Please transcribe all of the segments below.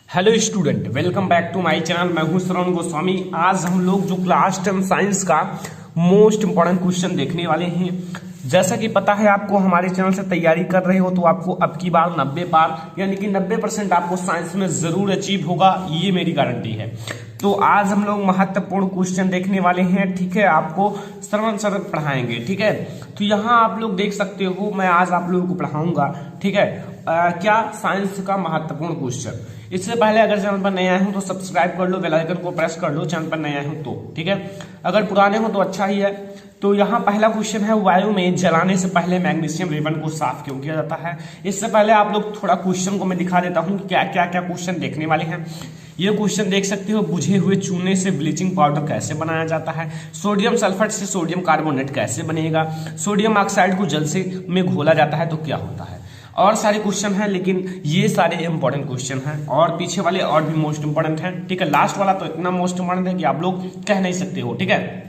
Hello student, welcome back to my channel. मैं हूं श्रवण गोस्वामी। आज हम लोग जो क्लास 10 साइंस का मोस्ट इंपॉर्टेंट क्वेश्चन देखने वाले हैं। जैसा कि पता है आपको, हमारे चैनल से तैयारी कर रहे हो तो आपको अब की बार 90 पार यानी कि 90% आपको साइंस में जरूर अचीव होगा, ये मेरी गारंटी है। तो आज हम लोग महत्वपूर्ण क्वेश्चन देखने वाले हैं, ठीक है। आपको श्रवण सर पढ़ाएंगे, ठीक है। तो यहाँ आप लोग देख सकते हो, मैं आज आप लोगों को पढ़ाऊंगा, ठीक है। क्या साइंस का महत्वपूर्ण क्वेश्चन। इससे पहले अगर चैनल पर नए आए हो तो सब्सक्राइब कर लो, बेल आइकन को प्रेस कर लो चैनल पर नए आए हो तो, ठीक है। अगर पुराने हो तो अच्छा ही है। तो यहाँ पहला क्वेश्चन है, वायु में जलाने से पहले मैग्नीशियम रिबन को साफ क्यों किया जाता है। इससे पहले आप लोग थोड़ा क्वेश्चन को मैं दिखा देता हूँ क्या क्या क्या क्वेश्चन देखने वाले हैं। ये क्वेश्चन देख सकते हो, बुझे हुए चूने से ब्लीचिंग पाउडर कैसे बनाया जाता है। सोडियम सल्फेट से सोडियम कार्बोनेट कैसे बनेगा। सोडियम ऑक्साइड को जल से में घोला जाता है तो क्या होता है। और सारे क्वेश्चन हैं, लेकिन ये सारे इंपॉर्टेंट क्वेश्चन हैं और पीछे वाले और भी मोस्ट इंपॉर्टेंट हैं, ठीक है। लास्ट वाला तो इतना मोस्ट इंपॉर्टेंट है कि आप लोग कह नहीं सकते हो, ठीक है।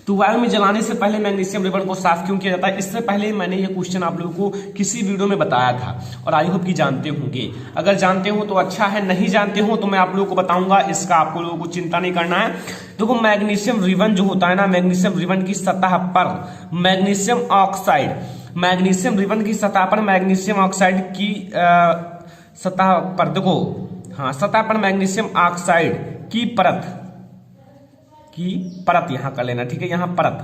तो वायु में जलाने से पहले मैग्नीशियम रिबन को साफ क्यों किया जाता है। इससे पहले मैंने ये क्वेश्चन आप लोगों को किसी वीडियो में बताया था और आई होप कि जानते होंगे। अगर जानते हो तो अच्छा है, नहीं जानते हो तो मैं आप लोगों को बताऊंगा, इसका आपको लोगों को चिंता नहीं करना है। देखो, मैग्नीशियम रिबन जो होता है ना, मैग्नीशियम रिबन की सतह पर मैग्नीशियम रिबन की सतह पर मैग्नीशियम ऑक्साइड की सतह पर, देखो हाँ, सतह पर मैग्नीशियम ऑक्साइड की परत यहां कर लेना, ठीक है। यहां परत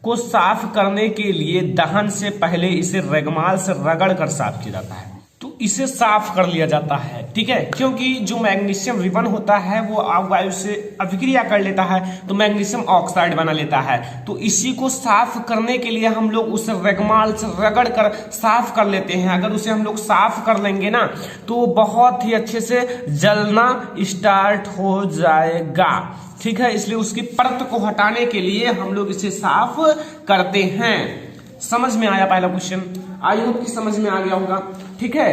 को साफ करने के लिए दहन से पहले इसे रेगमाल से रगड़ कर साफ किया जाता है। तो इसे साफ कर लिया जाता है, ठीक है, क्योंकि जो मैग्नीशियम रिबन होता है वो वायु से अभिक्रिया कर लेता है तो मैग्नीशियम ऑक्साइड बना लेता है। तो इसी को साफ करने के लिए हम लोग उसे रेगमाल से रगड़ कर साफ कर लेते हैं। अगर उसे हम लोग साफ कर लेंगे ना तो बहुत ही अच्छे से जलना स्टार्ट हो जाएगा, ठीक है। इसलिए उसकी परत को हटाने के लिए हम लोग इसे साफ करते हैं। समझ में आया पहला क्वेश्चन? आई होप कि समझ में आ गया होगा, ठीक है।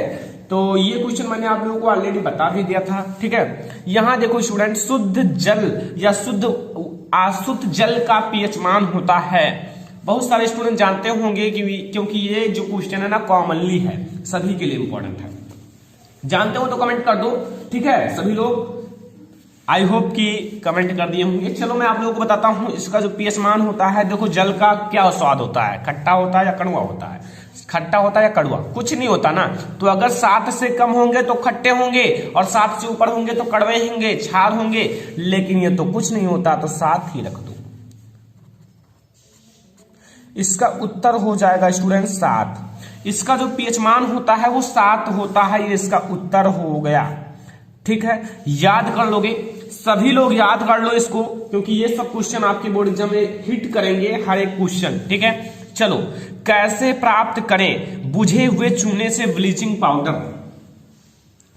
तो ये क्वेश्चन मैंने आप लोगों को ऑलरेडी बता भी दिया था, ठीक है। यहां देखो स्टूडेंट, शुद्ध जल या शुद्ध अशुद्ध जल का पीएच मान होता है। बहुत सारे स्टूडेंट जानते होंगे क्योंकि ये जो क्वेश्चन है ना कॉमनली है, सभी के लिए इंपॉर्टेंट है। जानते हो तो कमेंट कर दो, ठीक है। सभी लोग आई होप कि कमेंट कर दिए होंगे। चलो मैं आप लोगों को बताता हूं इसका जो पीएच मान होता है। देखो, जल का क्या स्वाद होता है, खट्टा होता है या कड़वा होता है। खट्टा होता है या कड़वा, कुछ नहीं होता ना। तो अगर 7 से कम होंगे तो खट्टे होंगे और 7 से ऊपर होंगे तो कड़वे होंगे, क्षार होंगे। लेकिन ये तो कुछ नहीं होता, तो 7 ही रख दो। इसका उत्तर हो जाएगा स्टूडेंट 7। इसका जो पीएच मान होता है वो 7 होता है, ये इसका उत्तर हो गया, ठीक है। याद कर लोगे, सभी लोग याद कर लो इसको, क्योंकि ये सब क्वेश्चन आपके बोर्ड एग्जाम में हिट करेंगे, हर एक क्वेश्चन, ठीक है। चलो, कैसे प्राप्त करें बुझे हुए चूने से ब्लीचिंग पाउडर।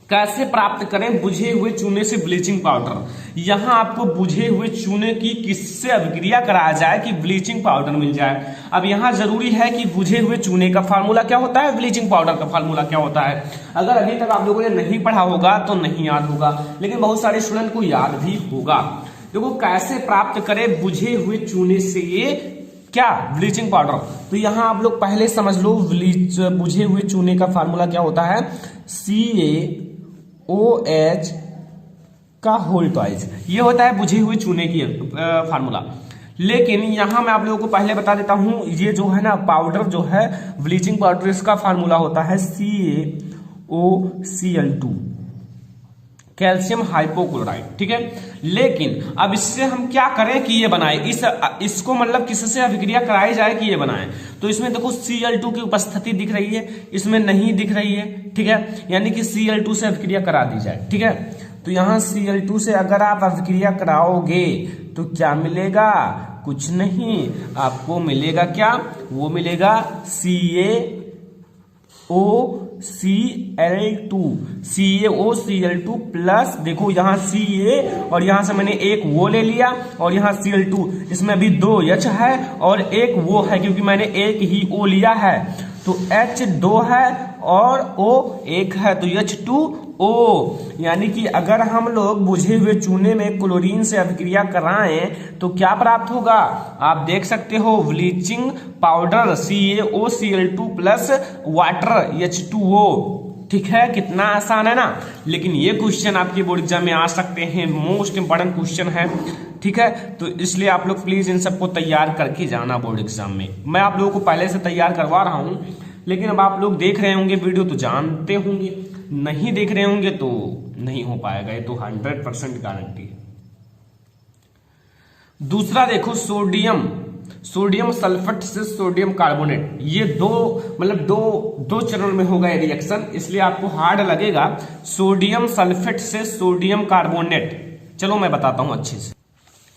कैसे प्राप्त करें बुझे हुए चूने से ब्लीचिंग पाउडर। यहां आपको बुझे हुए चूने की किससे अभिक्रिया कराया जाए कि ब्लीचिंग पाउडर मिल जाए। अब यहां जरूरी है कि बुझे हुए चूने का फार्मूला क्या होता है, ब्लीचिंग पाउडर का फार्मूला क्या होता है। अगर अभी तक आप लोगों ने नहीं पढ़ा होगा तो नहीं याद होगा, लेकिन बहुत सारे स्टूडेंट को याद भी होगा। देखो, कैसे प्राप्त करें बुझे हुए चूने से ये क्या, ब्लीचिंग पाउडर। तो यहां आप लोग पहले समझ लो, बुझे हुए चूने का फार्मूला क्या होता है, CaOH का होल ट्वाइस। ये होता है बुझे हुए चूने की फार्मूला। लेकिन यहां मैं आप लोगों को पहले बता देता हूं, ये जो है ना पाउडर जो है ब्लीचिंग पाउडर, इसका फार्मूला होता है CaOCl2, कैल्शियम हाइपोक्लोराइड, ठीक है। लेकिन अब इससे हम क्या करें कि ये बनाए, इसको मतलब किससे अभिक्रिया कराई जाए कि ये बनाए। तो इसमें देखो Cl2 की उपस्थिति दिख रही है, इसमें नहीं दिख रही है, ठीक है। यानी कि Cl2 से अभिक्रिया करा दी जाए, ठीक है। तो यहां Cl2 से अगर आप अभिक्रिया कराओगे तो क्या मिलेगा, कुछ नहीं, आपको मिलेगा क्या, वो मिलेगा CaOCl2 प्लस, देखो यहाँ Ca और यहां से मैंने एक वो ले लिया और यहाँ Cl2, इसमें अभी 2 H है और एक वो है, क्योंकि मैंने एक ही O लिया है। तो H 2 है और O 1 है, तो H2O। यानी कि अगर हम लोग बुझे हुए चूने में क्लोरीन से अभिक्रिया कराएं तो क्या प्राप्त होगा, आप देख सकते हो, bleaching powder CaOCl2 plus water H2O, ठीक है, कितना आसान है ना। लेकिन ये क्वेश्चन आपके बोर्ड एग्जाम में आ सकते हैं, मोस्ट इंपॉर्टेंट क्वेश्चन है। ठीक है, तो इसलिए आप लोग प्लीज इन सबको तैयार करके जाना बोर्ड एग्जाम में। मैं आप लोगों को पहले से तैयार करवा रहा हूं, लेकिन अब आप लोग देख रहे होंगे वीडियो तो जानते होंगे, नहीं देख रहे होंगे तो नहीं हो पाएगा, ये तो 100% गारंटी है। दूसरा देखो, सोडियम सल्फेट से सोडियम कार्बोनेट, ये दो चरण में होगा ये रिएक्शन, इसलिए आपको हार्ड लगेगा। सोडियम सल्फेट से सोडियम कार्बोनेट, चलो मैं बताता हूं अच्छे से।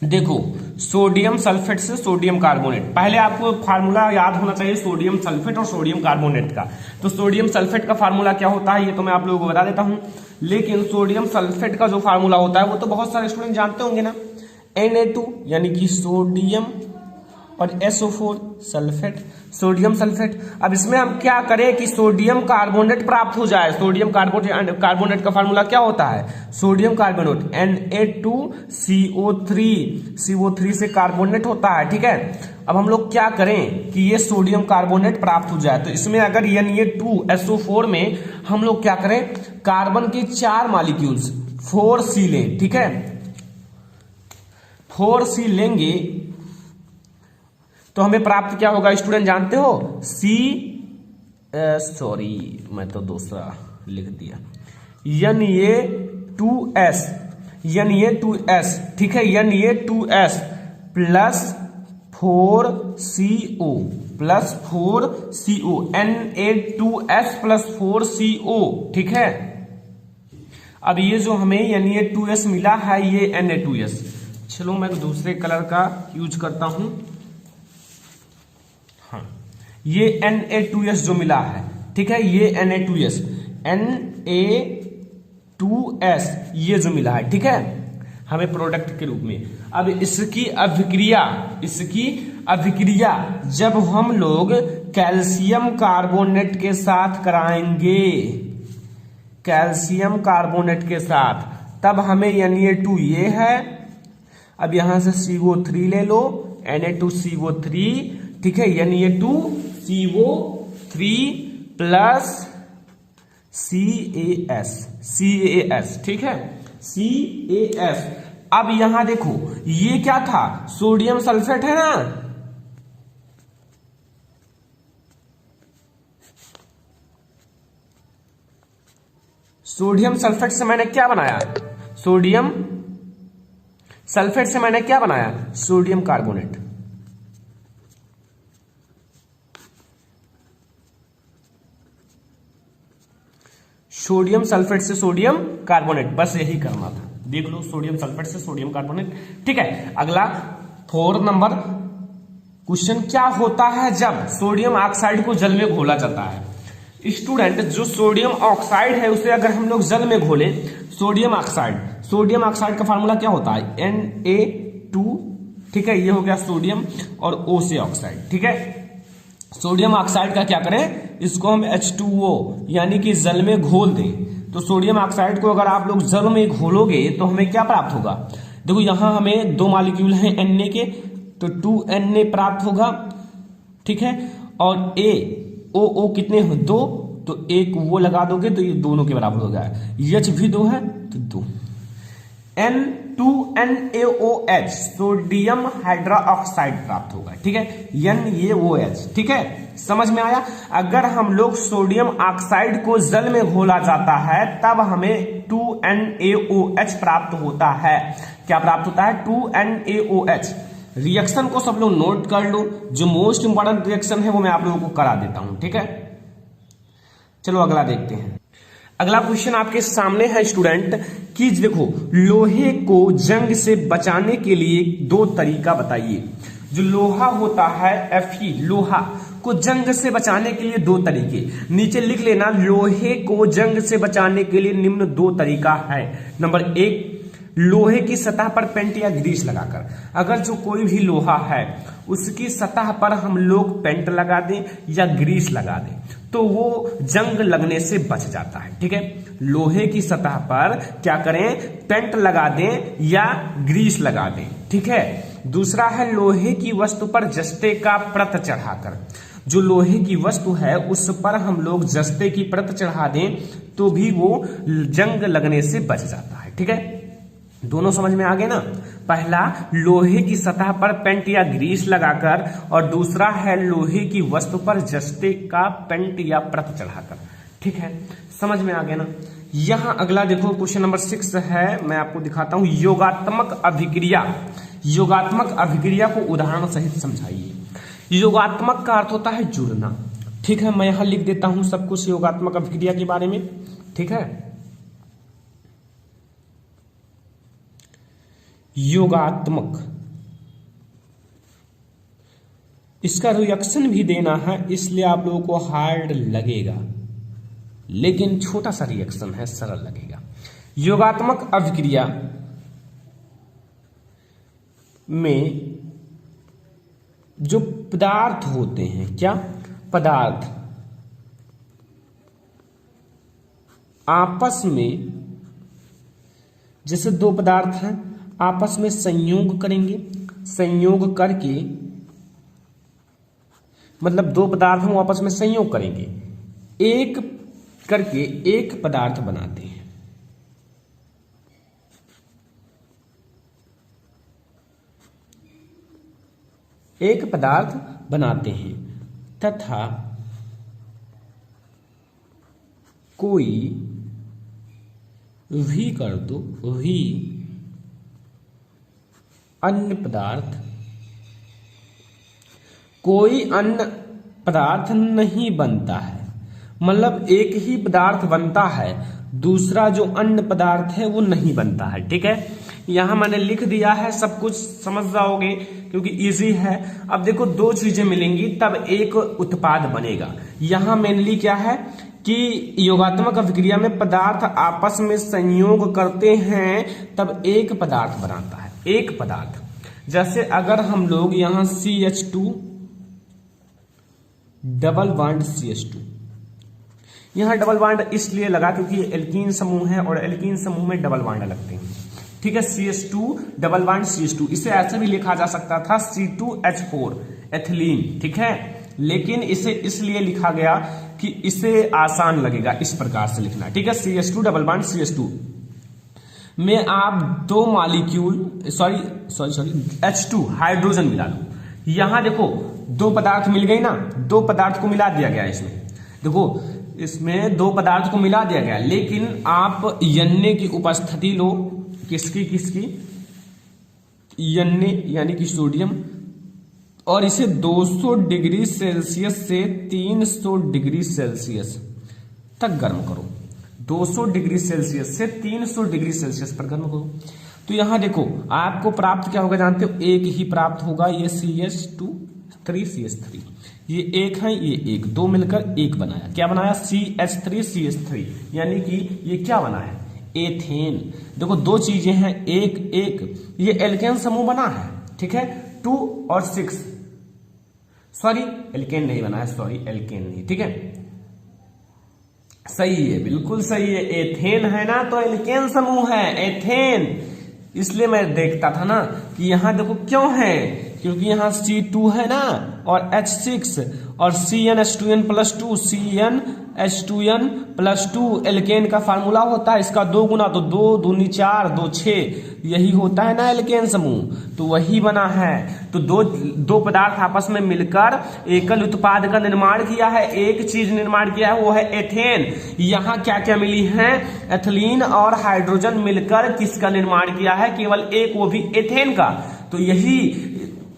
देखो, सोडियम सल्फेट से सोडियम कार्बोनेट, पहले आपको फार्मूला याद होना चाहिए सोडियम सल्फेट और सोडियम कार्बोनेट का। तो सोडियम सल्फेट का फार्मूला क्या होता है ये तो मैं आप लोगों को बता देता हूं, लेकिन सोडियम सल्फेट का जो फार्मूला होता है वो तो बहुत सारे स्टूडेंट जानते होंगे ना, Na2 यानी कि सोडियम और SO4 सल्फेट, सोडियम सल्फेट। अब इसमें हम क्या करें कि सोडियम कार्बोनेट प्राप्त हो जाए। सोडियम कार्बोनेट का फार्मूला क्या होता है, सोडियम कार्बोनेट Na2CO3 से कार्बोनेट होता है। ठीक है, अब हम लोग क्या करें कि ये सोडियम कार्बोनेट प्राप्त हो जाए, तो इसमें अगर Na2SO4 में हम लोग क्या करें, कार्बन के 4 मॉलिक्यूल्स 4C लें। ठीक है, 4C लेंगे तो हमें प्राप्त क्या होगा स्टूडेंट जानते हो, मैं तो दूसरा लिख दिया, Na2S, ठीक है, Na2S plus 4CO, Na2S plus 4CO। ठीक है, अब ये जो हमें Na2S मिला है ये Na2S, चलो मैं दूसरे कलर का यूज करता हूं। हाँ, ये Na2S जो मिला है, ठीक है, ये Na2S ये जो मिला है, ठीक है, हमें प्रोडक्ट के रूप में। अब इसकी अभिक्रिया जब हम लोग कैल्शियम कार्बोनेट के साथ कराएंगे, कैल्शियम कार्बोनेट के साथ, तब हमें Na2 ये है। अब यहां से CO3 ले लो, Na2CO3, ठीक है, Na2CO3 प्लस CAS, ठीक है, CAS। अब यहां देखो ये क्या था, सोडियम सल्फेट है ना, सोडियम सल्फेट से मैंने क्या बनाया, सोडियम सल्फेट से मैंने क्या बनाया, सोडियम कार्बोनेट। सोडियम सल्फेट से सोडियम कार्बोनेट, बस यही करना था, देख लो, सोडियम सल्फेट से सोडियम कार्बोनेट। ठीक है, अगला 4 नंबर क्वेश्चन, क्या होता है जब सोडियम ऑक्साइड को जल में घोला जाता है। स्टूडेंट, जो सोडियम ऑक्साइड है उसे अगर हम लोग जल में घोले, सोडियम ऑक्साइड का फार्मूला क्या होता है, Na2, ठीक है, ये हो गया सोडियम और O से ऑक्साइड। ठीक है, सोडियम ऑक्साइड का क्या करें, इसको हम H2O यानी कि जल में घोल दें। तो सोडियम ऑक्साइड को अगर आप लोग जल में घोलोगे तो हमें क्या प्राप्त होगा, देखो यहां हमें 2 मॉलिक्यूल हैं Na के, तो 2Na प्राप्त होगा। ठीक है, और AO कितने हैं, 2, तो एक वो लगा दोगे तो ये दोनों के बराबर हो गया। H भी 2 है तो 2, N2NaOH सोडियम हाइड्रोक्साइड प्राप्त होगा। ठीक है, NaOH, ठीक है, समझ में आया। अगर हम लोग सोडियम ऑक्साइड को जल में घोला जाता है तब हमें 2NaOH प्राप्त होता है। क्या प्राप्त होता है, 2NaOH। रिएक्शन को सब लोग नोट कर लो, जो मोस्ट इंपॉर्टेंट रिएक्शन है वो मैं आप लोगों को करा देता हूं। ठीक है, चलो अगला देखते हैं। अगला क्वेश्चन आपके सामने है स्टूडेंट कि देखो, लोहे को जंग से बचाने के लिए 2 तरीका बताइए। जो लोहा होता है Fe, लोहा को जंग से बचाने के लिए 2 तरीके, नीचे लिख लेना। लोहे को जंग से बचाने के लिए निम्न 2 तरीका है। नंबर 1, लोहे की सतह पर पेंट या ग्रीस लगाकर। अगर जो कोई भी लोहा है उसकी सतह पर हम लोग पेंट लगा दें या ग्रीस लगा दें तो वो जंग लगने से बच जाता है। ठीक है, लोहे की सतह पर क्या करें, पेंट लगा दें या ग्रीस लगा दें। ठीक है, दूसरा है लोहे की वस्तु पर जस्ते का प्रत चढ़ाकर। जो लोहे की वस्तु है उस पर हम लोग जस्ते की परत चढ़ा दें तो भी वो जंग लगने से बच जाता है। ठीक है, दोनों समझ में आ गए ना। पहला लोहे की सतह पर पेंट या ग्रीस लगाकर, और दूसरा है लोहे की वस्तु पर जस्ते का पेंट या परत चढ़ाकर। ठीक है, समझ में आ गया ना। यहां अगला देखो क्वेश्चन नंबर 6 है, मैं आपको दिखाता हूं। योगात्मक अभिक्रिया। योगात्मक अभिक्रिया को उदाहरण सहित समझाइए। योगात्मक का अर्थ होता है जुड़ना। ठीक है, मैं यहां लिख देता हूं सब कुछ योगात्मक अभिक्रिया के बारे में। ठीक है, योगात्मक, इसका रिएक्शन भी देना है इसलिए आप लोगों को हार्ड लगेगा, लेकिन छोटा सा रिएक्शन है, सरल लगेगा। योगात्मक अभिक्रिया में जो पदार्थ होते हैं, क्या पदार्थ आपस में, जैसे दो पदार्थ हैं आपस में संयोग करेंगे, संयोग करके मतलब दो पदार्थ हम आपस में संयोग करेंगे, एक करके एक पदार्थ बनाते हैं। एक पदार्थ बनाते हैं तथा कोई भी कर दो, भी अन्य पदार्थ, कोई अन्य पदार्थ नहीं बनता है। मतलब एक ही पदार्थ बनता है, दूसरा जो अन्य पदार्थ है वो नहीं बनता है। ठीक है, यहां मैंने लिख दिया है, सब कुछ समझ जाओगे क्योंकि इजी है। अब देखो दो चीजें मिलेंगी तब एक उत्पाद बनेगा। यहां मेनली क्या है कि योगात्मक अभिक्रिया में पदार्थ आपस में संयोग करते हैं तब एक पदार्थ बनाता है, एक पदार्थ। जैसे अगर हम लोग यहां CH2 डबल बॉन्ड CH2, यहां डबल बॉन्ड इसलिए लगा क्योंकि ये एल्कीन समूह है और एल्कीन समूह में डबल बॉन्ड लगते हैं। ठीक है, CH2 डबल बॉन्ड CH2, इसे ऐसे भी लिखा जा सकता था C2H4 एथिलीन। ठीक है, लेकिन इसे इसलिए लिखा गया कि इसे आसान लगेगा इस प्रकार से लिखना। ठीक है, CH2 डबल बॉन्ड CH2 में आप दो मॉलिक्यूल सॉरी H2 हाइड्रोजन मिला लो। यहां देखो दो पदार्थ मिल गई ना, दो पदार्थ को मिला दिया गया। इसमें देखो इसमें दो पदार्थ को मिला दिया गया, लेकिन आप Na की उपस्थिति लो, किसकी Na यानी कि सोडियम, और इसे 200 डिग्री सेल्सियस से 300 डिग्री सेल्सियस तक गर्म करो। 200 डिग्री सेल्सियस से 300 डिग्री सेल्सियस पर गर्म करो। तो यहां देखो आपको प्राप्त क्या होगा जानते हो, एक ही प्राप्त होगा। ये CH2 ये एक है, ये एक, दो मिलकर एक बनाया। क्या बनाया? CH3 यानी कि ये क्या बना है? एथेन। देखो दो चीजें हैं, एक ये एल्केन समूह बना है। ठीक है, 2 और 6, सॉरी एल्केन नहीं बना है, सॉरी एल्केन नहीं। ठीक है, सही है, बिल्कुल सही है। एथेन है ना, तो एल्केन समूह है एथेन। इसलिए मैं देखता था ना कि यहां देखो क्यों है, क्योंकि यहां C2 है ना और H6 और CnH2n+2 CnH2n+2 एल्केन का फार्मूला होता है। इसका 2 गुना तो 2 दूनी 4 2 6, यही होता है ना एल्केन समूह, तो वही बना है। तो दो पदार्थ आपस में मिलकर एकल उत्पाद का निर्माण किया है, एक चीज निर्माण किया है, वो है एथेन। यहां क्या क्या मिली है? एथिलीन और हाइड्रोजन मिलकर किसका निर्माण किया है? केवल एक, वो भी एथेन का। तो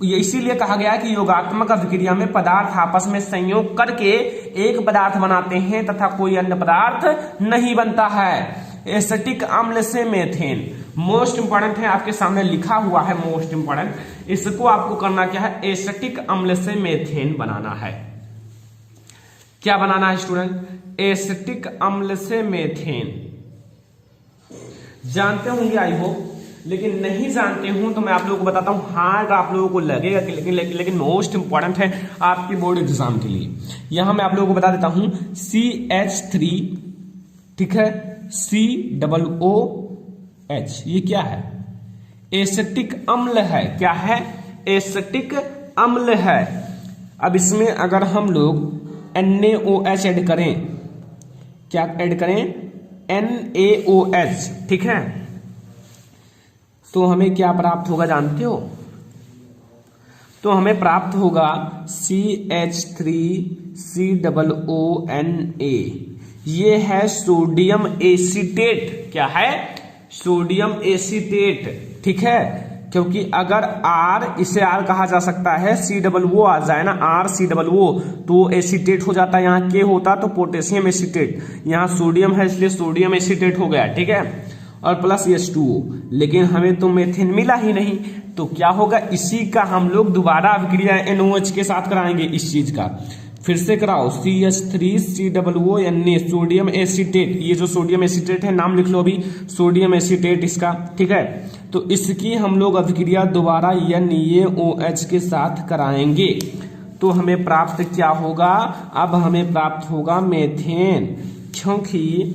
ये इसीलिए कहा गया कि योगात्मक अभिक्रिया में पदार्थ आपस में संयोग करके एक पदार्थ बनाते हैं तथा कोई अन्य पदार्थ नहीं बनता है। एसिटिक अम्ल से मेथेन, मोस्ट इंपॉर्टेंट है, आपके सामने लिखा हुआ है मोस्ट इंपॉर्टेंट। इसको आपको करना क्या है? एसिटिक अम्ल से मेथेन बनाना है। क्या बनाना है स्टूडेंट? एसिटिक अम्ल से मेथेन। जानते होंगे आई होप, लेकिन नहीं जानते हूं तो मैं आप लोगों को बताता हूं। हार्ड आप लोगों को लगेगा कि लेकिन मोस्ट इंपॉर्टेंट है आपके बोर्ड एग्जाम के लिए। यहां मैं आप लोगों को बता देता हूं CH3, ठीक है, COOH, ये क्या है? एसिटिक अम्ल है। क्या है? एसिटिक अम्ल है। अब इसमें अगर हम लोग NaOH ऐड करें, क्या ऐड करें, NaOH, ठीक है, तो हमें क्या प्राप्त होगा जानते हो? तो हमें प्राप्त होगा CH3COONA। ये है सोडियम एसीटेट। क्या है? सोडियम एसीटेट, ठीक है, क्योंकि अगर R, इसे R कहा जा सकता है, COO आ जाए ना, RCOO, तो एसीटेट हो जाता है। यहाँ K होता तो पोटेशियम एसीटेट, यहाँ सोडियम है इसलिए सोडियम एसीटेट हो गया, ठीक है, और प्लस H2O। लेकिन हमें तो मेथेन मिला ही नहीं, तो क्या होगा, इसी का हम लोग दोबारा अभिक्रिया NOH के साथ कराएंगे। इस चीज का फिर से कराओ, CH3COONA, सोडियम एसीटेट। ये जो सोडियम एसीटेट है, नाम लिख लो अभी, सोडियम एसीटेट इसका, ठीक है। तो इसकी हम लोग अभिक्रिया दोबारा NaOH के साथ कराएंगे, तो हमें प्राप्त क्या होगा? अब हमें प्राप्त होगा मेथेन, क्योंकि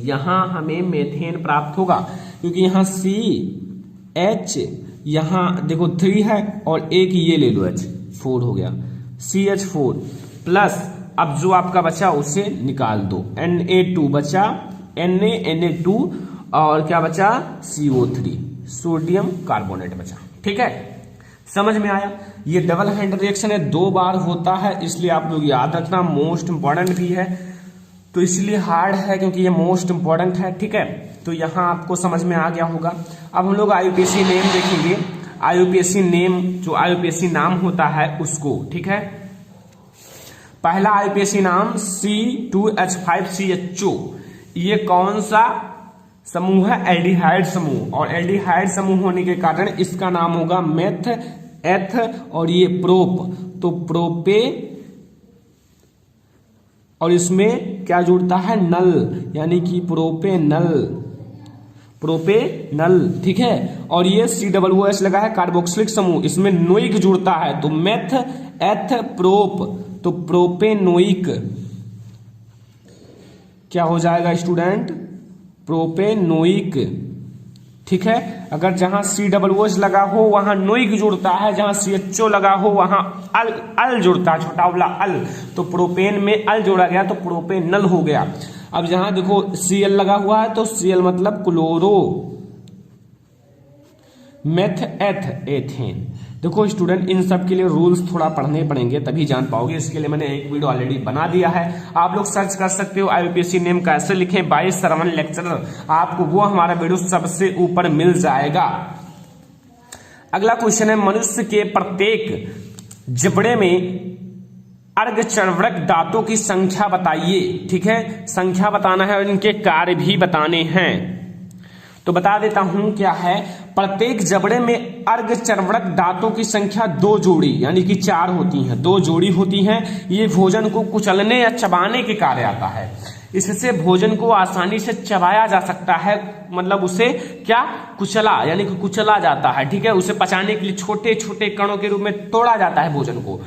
यहां हमें मेथेन प्राप्त होगा, क्योंकि यहां CH, यहां देखो 3 है और एक ये ले लो H, 4 हो गया, CH4 प्लस, अब जो आपका बचा उसे निकाल दो, Na2 बचा, Na2, और क्या बचा, CO3, सोडियम कार्बोनेट बचा, ठीक है। समझ में आया? ये डबल हैंड रिएक्शन है, 2 बार होता है, इसलिए आप लोग याद रखना, मोस्ट इंपॉर्टेंट भी है, तो इसलिए हार्ड है क्योंकि ये मोस्ट इंपॉर्टेंट है, ठीक है। तो यहां आपको समझ में आ गया होगा। अब हम लोग IUPAC नेम देखेंगे। IUPAC नेम, जो IUPAC नाम होता है उसको, ठीक है। पहला IUPAC नाम C2H5CHO, ये कौन सा समूह है? एल्डिहाइड समूह, और एल्डिहाइड समूह होने के कारण इसका नाम होगा मेथ, एथ, और ये प्रोप, तो प्रोपे, और इसमें क्या जुड़ता है? नल, यानी कि प्रोपेनल, प्रोपेनल, ठीक है। और ये COOH लगा है, कार्बोक्सिलिक समूह, इसमें नोइक जुड़ता है, तो मेथ, एथ, प्रोप, तो प्रोपेनोइक क्या हो जाएगा स्टूडेंट? प्रोपेनोइक, ठीक है। अगर जहां COOH लगा हो वहां नोइक जुड़ता है, जहां CHO लगा हो वहां अल जुड़ता है, छोटा वाला अल, तो प्रोपेन में अल जोड़ा गया तो प्रोपेनल हो गया। अब जहां देखो Cl लगा हुआ है तो Cl मतलब क्लोरो, मेथ, एथ, एथेन। देखो स्टूडेंट, इन सब के लिए रूल्स थोड़ा पढ़ने पड़ेंगे तभी जान पाओगे, इसके लिए मैंने एक वीडियो ऑलरेडी बना दिया है, आप लोग सर्च कर सकते हो IUPAC नेम कैसे लिखें बाय श्रवण लेक्चरर, आपको वो हमारा वीडियो सबसे ऊपर मिल जाएगा। अगला क्वेश्चन है, मनुष्य के प्रत्येक जबड़े में अर्धचर्वणक दांतों की संख्या बताइए, ठीक है, संख्या बताना है और इनके कार्य भी बताने हैं। तो बता देता हूं क्या है, प्रत्येक जबड़े में अर्धचर्वणक दांतों की संख्या 2 जोड़ी, यानी कि 4 होती हैं, 2 जोड़ी होती हैं। ये भोजन को कुचलने या चबाने के कार्य आता है, इससे भोजन को आसानी से चबाया जा सकता है, मतलब उसे क्या, कुचला, यानी कि कुचला जाता है, ठीक है। उसे पचाने के लिए छोटे छोटे कणों के रूप में तोड़ा जाता है भोजन को,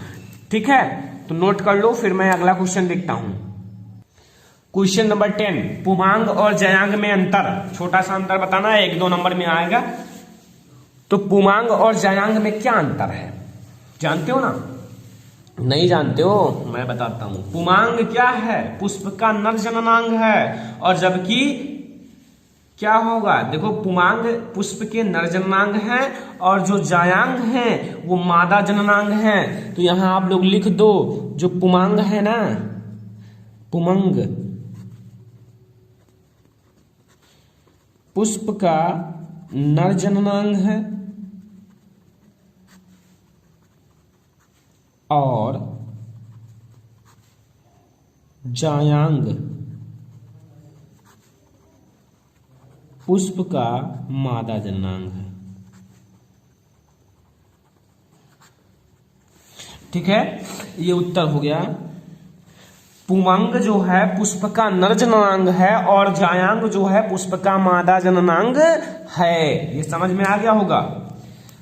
ठीक है। तो नोट कर लो, फिर मैं अगला क्वेश्चन देखता हूं। क्वेश्चन नंबर 10, पुमांग और जयांग में अंतर, छोटा सा अंतर बताना है, 1-2 नंबर में आएगा। तो पुमांग और जयांग में क्या अंतर है, जानते हो ना? नहीं जानते हो, मैं बताता हूं। पुमांग क्या है? पुष्प का नर जननांग है, और जबकि क्या होगा, देखो पुमांग पुष्प के नर जननांग है, और जो जायांग है वो मादा जननांग है। तो यहां आप लोग लिख दो, जो पुमांग है ना, पुमंग पुष्प का नर जननांग है, और जायांग पुष्प का मादा जननांग है, ठीक है। ये उत्तर हो गया। पुमंग जो है पुष्प का नर जननांग है, और जायांग जो है पुष्प का मादा जननांग है। ये समझ में आ गया होगा।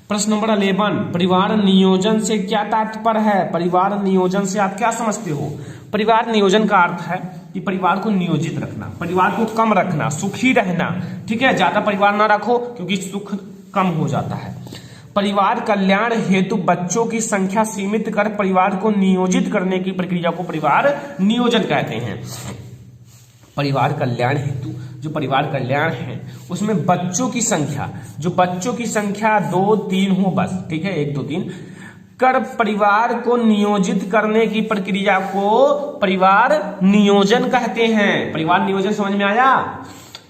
प्रश्न नंबर 11, परिवार नियोजन से क्या तात्पर्य है? परिवार नियोजन से आप क्या समझते हो? परिवार नियोजन का अर्थ है कि परिवार को नियोजित रखना, परिवार को कम रखना, सुखी रहना, ठीक है। ज्यादा परिवार ना रखो क्योंकि सुख कम हो जाता है। परिवार कल्याण हेतु बच्चों की संख्या सीमित कर परिवार को नियोजित करने की प्रक्रिया को परिवार नियोजन कहते हैं। परिवार कल्याण हेतु जो परिवार कल्याण है उसमें बच्चों की संख्या, जो बच्चों की संख्या 2 3 हो बस, ठीक है, 1 2 3 कर परिवार को नियोजित करने की प्रक्रिया को परिवार नियोजन कहते हैं। परिवार नियोजन समझ में आया?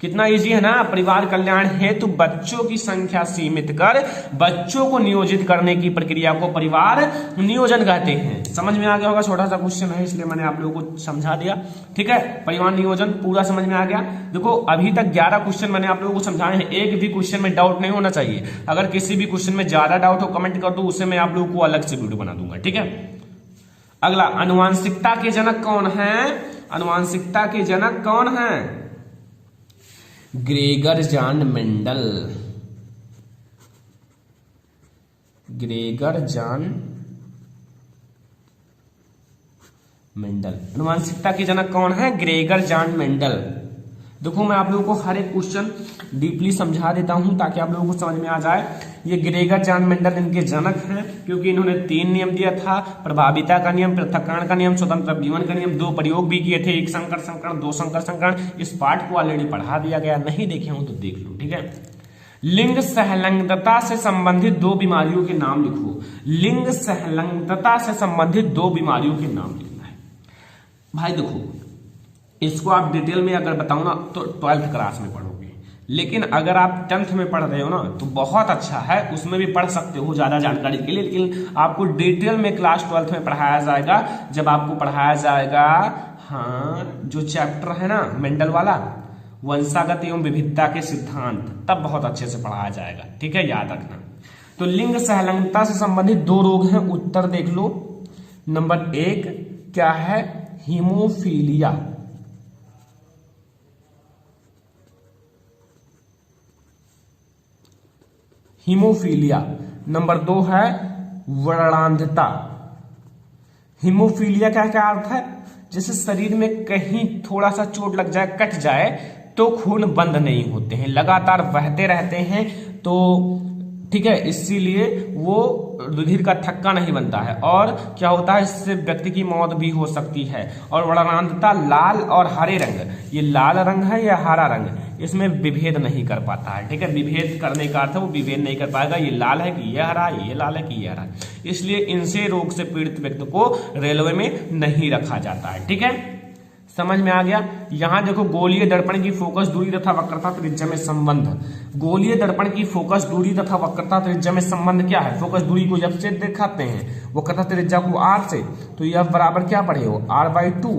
कितना इजी है ना। परिवार कल्याण हेतु बच्चों की संख्या सीमित कर बच्चों को नियोजित करने की प्रक्रिया को परिवार नियोजन कहते हैं। समझ में आ गया होगा, छोटा सा क्वेश्चन है इसलिए मैंने आप लोगों को समझा दिया, ठीक है। परिवार नियोजन पूरा समझ में आ गया। देखो अभी तक 11 क्वेश्चन मैंने आप लोगों को समझाए हैं, एक भी क्वेश्चन में डाउट नहीं होना चाहिए। अगर किसी भी क्वेश्चन में ज्यादा डाउट हो कमेंट कर दो, उसे मैं आप लोगों को अलग से वीडियो बना दूंगा, ठीक है। अगला, आनुवांशिकता के जनक कौन है? आनुवांशिकता के जनक कौन है? Gregor John Mendel. Gregor John Mendel आनुवांशिकता के जनक कौन है? Gregor John Mendel. देखो मैं आप लोगों को हर एक क्वेश्चन डीपली समझा देता हूं ताकि आप लोगों को समझ में आ जाए। ये ग्रेगर जॉन मेंडल इनके जनक हैं क्योंकि इन्होंने 3 नियम दिया था, प्रभाविता का नियम, पृथक्करण का नियम, स्वतंत्र जीवन का नियम। 2 प्रयोग भी किए थे, 1 संकर संकरण, 2 संकर संकरण। इस पार्ट को ऑलरेडी पढ़ा दिया गया, नहीं देखे हो तो देख लो, ठीक है। लिंग सहलंगता से संबंधित 2 बीमारियों के नाम लिखो। लिंग सहलंगता से संबंधित 2 बीमारियों के नाम लिखना है। भाई देखो इसको आप डिटेल में अगर बताऊं ना तो 12th क्लास में पढ़ोगे, लेकिन अगर आप 10th में पढ़ रहे हो ना तो बहुत अच्छा है, उसमें भी पढ़ सकते हो ज्यादा जानकारी के लिए। लेकिन आपको डिटेल में क्लास 12th में पढ़ाया जाएगा, जब आपको पढ़ाया जाएगा हाँ जो चैप्टर है ना मेंडल वाला, वंशागत एवं विविधता के सिद्धांत, तब बहुत अच्छे से पढ़ाया जाएगा, ठीक है, याद रखना। तो लिंग सहलंगता से संबंधित 2 रोग हैं, उत्तर देख लो। नंबर 1 क्या है? हीमोफीलिया। हीमोफीलिया। नंबर 2 है वर्णांधता। हीमोफीलिया का क्या अर्थ है? जैसे शरीर में कहीं थोड़ा सा चोट लग जाए, कट जाए तो खून बंद नहीं होते हैं, लगातार बहते रहते हैं, तो ठीक है, इसीलिए वो रुधिर का थक्का नहीं बनता है और क्या होता है, इससे व्यक्ति की मौत भी हो सकती है। और वर्णांधता लाल और हरे रंग, ये लाल रंग है या हरा रंग, इसमें विभेद नहीं कर पाता है, ठीक है। विभेद करने का अर्थ है वो विभेद नहीं कर पाएगा, ये लाल है कि ये हरा, ये लाल है कि ये हरा। इसलिए इनसे रोग से पीड़ित व्यक्ति को रेलवे में नहीं रखा जाता है, ठीक है। समझ में आ गया। यहां देखो गोलीय दर्पण की फोकस दूरी तथा वक्रता त्रिज्या में संबंध। गोलीय दर्पण की फोकस दूरी तथा वक्रता त्रिज्या में संबंध क्या है? फोकस दूरी को जब से दिखाते हैं, वक्रता त्रिज्या को r से, तो यह बराबर क्या पढ़े हो? r/2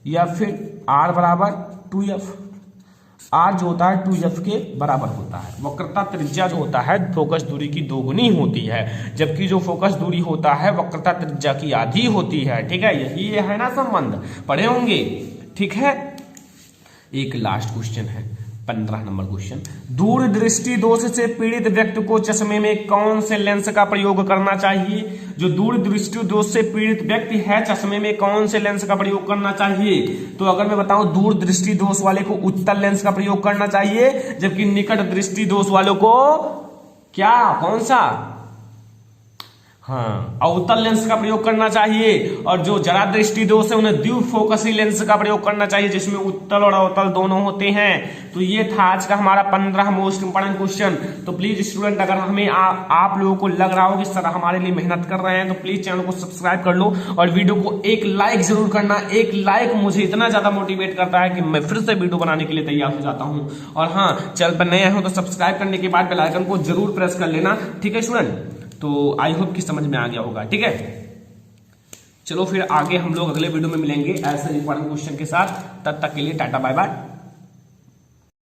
या फिर r बराबर 2f। r जो होता है 2f के बराबर होता है। वक्रता त्रिज्या जो होता है फोकस दूरी की 2 गुनी होती है, जबकि जो फोकस दूरी होता है वक्रता त्रिज्या की आधी होती है, ठीक है। यही है ना संबंध, पढ़े होंगे, ठीक है। एक लास्ट क्वेश्चन है, 15 नंबर क्वेश्चन। दूर दृष्टि दोष से पीड़ित व्यक्ति को चश्मे में कौन से लेंस का प्रयोग करना चाहिए? जो दूर दृष्टि दोष से पीड़ित व्यक्ति है, चश्मे में कौन से लेंस का प्रयोग करना चाहिए? तो अगर मैं बताऊं दूर दृष्टि दोष वाले को उत्तल लेंस का प्रयोग करना चाहिए, जबकि निकट दृष्टि दोष वालों को क्या, कौन सा? हाँ, अवतल लेंस का प्रयोग करना चाहिए। और जो जरा दृष्टि दोष है उन्हें द्विफोकसी लेंस का प्रयोग करना चाहिए, जिसमें उत्तल और अवतल दोनों होते हैं। तो ये था आज का हमारा 15 मोस्ट इंपोर्टेंट क्वेश्चन। तो प्लीज स्टूडेंट, अगर हमें आप लोगों को लग रहा हो कि सर हमारे लिए मेहनत कर रहे हैं, तो प्लीज चैनल को सब्सक्राइब कर लो और वीडियो को एक लाइक जरूर करना। एक लाइक मुझे इतना ज्यादा मोटिवेट करता है कि मैं फिर से वीडियो बनाने के लिए तैयार हो जाता हूँ। और हाँ, चैनल पर नए हो तो सब्सक्राइब करने के बाद बेल आइकन को जरूर प्रेस कर लेना, ठीक है स्टूडेंट। तो आई होप कि समझ में आ गया होगा, ठीक है। चलो फिर आगे हम लोग अगले वीडियो में मिलेंगे ऐसे इंपॉर्टेंट क्वेश्चन के साथ। तब तक के लिए टाटा बाय बाय।